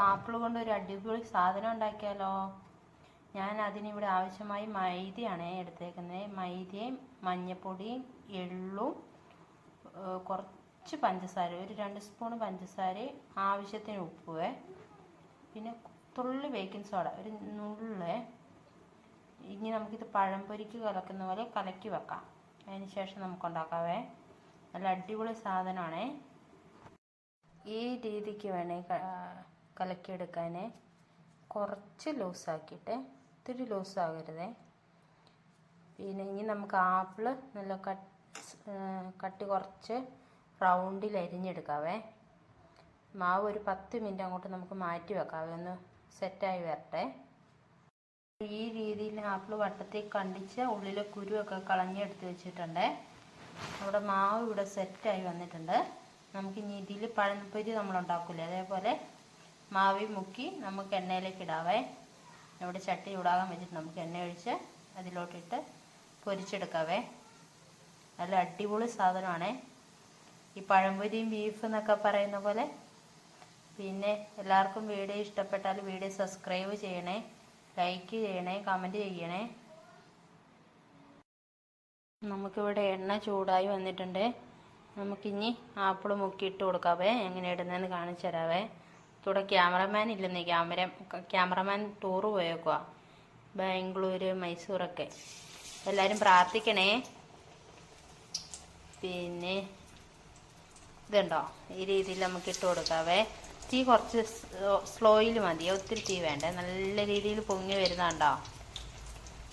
Apple കൊണ്ട് ഒരു അടിപൊളി സാധനം ഉണ്ടാക്കിയാലോ. ഞാൻ അതിനിവിടെ ആവശ്യമായി മൈദയാണ് എടുത്തേക്കുന്നത്. മൈദയും മഞ്ഞപ്പൊടിയും എള്ളും കുറച്ച് പഞ്ചസാര, ഒരു 2 സ്പൂൺ പഞ്ചസാര, ആവശ്യത്തിന് ഉപ്പുവേ, പിന്നെ തുള്ളി ബേക്കിംഗ് സോഡ, ഒരു നുള്ളേ. ഇനി നമുക്കിത് പഴംപൊരിക്ക് കലക്കുന്ന പോലെ കലക്കി വെക്കാം. അതിന് ശേഷം നമുക്കുണ്ടാക്കാവേ. നല്ല അടിപൊളി സാധനമാണേ. ഈ രീതിക്ക് വേണേ കലക്കിയെടുക്കാനേ. കുറച്ച് ലൂസാക്കിയിട്ട്, ഒത്തിരി ലൂസാകരുതേ. പിന്നെ ഇനി നമുക്ക് ആപ്പിള് നല്ല കട്ടി കുറച്ച് റൗണ്ടിൽ അരിഞ്ഞെടുക്കാവേ. മാവ് ഒരു 10 മിനിറ്റ് അങ്ങോട്ട് നമുക്ക് മാറ്റി വെക്കാവേ, ഒന്ന് സെറ്റായി വരട്ടെ. ഈ രീതിയിൽ ആപ്പിൾ വട്ടത്തിൽ കണ്ടിച്ച് ഉള്ളിലെ കുരുവൊക്കെ കളഞ്ഞെടുത്ത് വെച്ചിട്ടുണ്ട്. നമ്മുടെ മാവ് ഇവിടെ സെറ്റായി വന്നിട്ടുണ്ട്. നമുക്കിനി ഇതിൽ പഴംപൊരി നമ്മളുണ്ടാക്കില്ലേ, അതേപോലെ മാവി മുക്കി നമുക്ക് എണ്ണയിലേക്ക് ഇടാവേ. ഇവിടെ ചട്ടി ചൂടാകാൻ വെച്ചിട്ട് നമുക്ക് എണ്ണ ഒഴിച്ച് അതിലോട്ടിട്ട് പൊരിച്ചെടുക്കാവേ. നല്ല അടിപൊളി സാധനമാണേ ഈ പഴംപൊരിയും ബീഫ് എന്നൊക്കെ പറയുന്ന പോലെ. പിന്നെ എല്ലാവർക്കും വീഡിയോ ഇഷ്ടപ്പെട്ടാൽ വീഡിയോ സബ്സ്ക്രൈബ് ചെയ്യണേ, ലൈക്ക് ചെയ്യണേ, കമൻറ്റ് ചെയ്യണേ. നമുക്കിവിടെ എണ്ണ ചൂടായി വന്നിട്ടുണ്ട്. നമുക്കിനി ആപ്പിൾ മുക്കിയിട്ട് കൊടുക്കാവേ. എങ്ങനെ ഇടുന്നതെന്ന് കാണിച്ചു തരാവേ. ഇവിടെ ക്യാമറമാൻ ഇല്ലെന്നേ, ക്യാമറമാൻ ടൂറ് പോയേക്കുക, ബാംഗ്ലൂര് മൈസൂറൊക്കെ. എല്ലാവരും പ്രാർത്ഥിക്കണേ. പിന്നെ ഇതുണ്ടോ, ഈ രീതിയിൽ നമുക്ക് ഇട്ട് കൊടുക്കാവേ. തീ കുറച്ച് സ്ലോയിൽ മതി, ഒത്തിരി തീ വേണ്ട. നല്ല രീതിയിൽ പൊങ്ങി വരുന്നുണ്ടോ.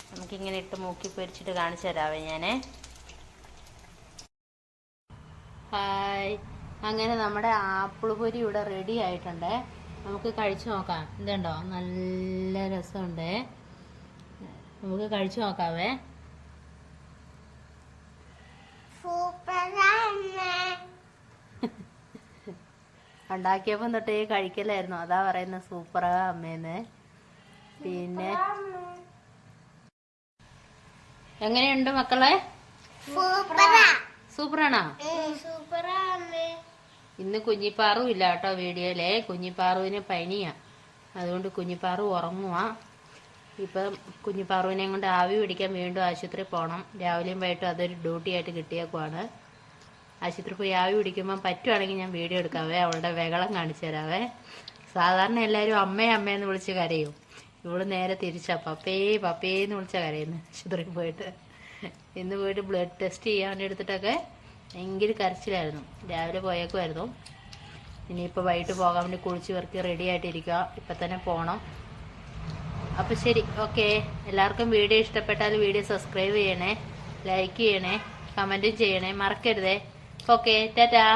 നമുക്കിങ്ങനെ ഇട്ട് മൂക്കി പൊരിച്ചിട്ട് കാണിച്ചു തരാവേ ഞാൻ. ഹായ്, അങ്ങനെ നമ്മുടെ ആപ്പിൾ പൊരി ഇവിടെ റെഡി ആയിട്ടുണ്ട്. നമുക്ക് കഴിച്ചു നോക്കാം. ഇതുണ്ടോ, നല്ല രസമുണ്ട്. നമുക്ക് കഴിച്ചു നോക്കാവേ. ഉണ്ടാക്കിയപ്പം തൊട്ടേ കഴിക്കലായിരുന്നു, അതാ പറയുന്നത് സൂപ്പറാ അമ്മേന്ന്. പിന്നെ എങ്ങനെയുണ്ട് മക്കളെ? സൂപ്പറാണോ? ഇന്ന് കുഞ്ഞിപ്പാറും ഇല്ല കേട്ടോ വീഡിയോയിലെ. കുഞ്ഞിപ്പാറുവിന് പനിയാ, അതുകൊണ്ട് കുഞ്ഞിപ്പാറു ഉറങ്ങുക. ഇപ്പം കുഞ്ഞിപ്പാറുവിനെയും കൊണ്ട് ആവി പിടിക്കാൻ വീണ്ടും ആശുപത്രി പോകണം. രാവിലെയും വൈകിട്ടും അതൊരു ഡ്യൂട്ടി ആയിട്ട് കിട്ടിയേക്കുവാണ്. ആശുപത്രി പോയി ആവി പിടിക്കുമ്പം പറ്റുവാണെങ്കിൽ ഞാൻ വീഡിയോ എടുക്കാവേ, അവളുടെ വെകളം കാണിച്ചു തരാവേ. സാധാരണ എല്ലാവരും അമ്മയെന്ന് വിളിച്ച് കരയും. ഇവള് നേരെ തിരിച്ചാ പപ്പേന്ന് വിളിച്ചാൽ കരയുന്നു. ആശുപത്രിയിൽ പോയിട്ട് ഇന്ന് പോയിട്ട് ബ്ലഡ് ടെസ്റ്റ് ചെയ്യാൻ വേണ്ടി എടുത്തിട്ടൊക്കെ ഭയങ്കര കരച്ചിലായിരുന്നു. രാവിലെ പോയേക്കുമായിരുന്നു. ഇനിയിപ്പോൾ വൈകിട്ട് പോകാൻ വേണ്ടി കുളിച്ച് വർക്ക് റെഡി ആയിട്ടിരിക്കുക. ഇപ്പം തന്നെ പോകണം. അപ്പം ശരി, ഓക്കെ. എല്ലാവർക്കും വീഡിയോ ഇഷ്ടപ്പെട്ടാൽ വീഡിയോ സബ്സ്ക്രൈബ് ചെയ്യണേ, ലൈക്ക് ചെയ്യണേ, കമൻറ്റും ചെയ്യണേ, മറക്കരുതേ. ഓക്കെ, ടാറ്റാ.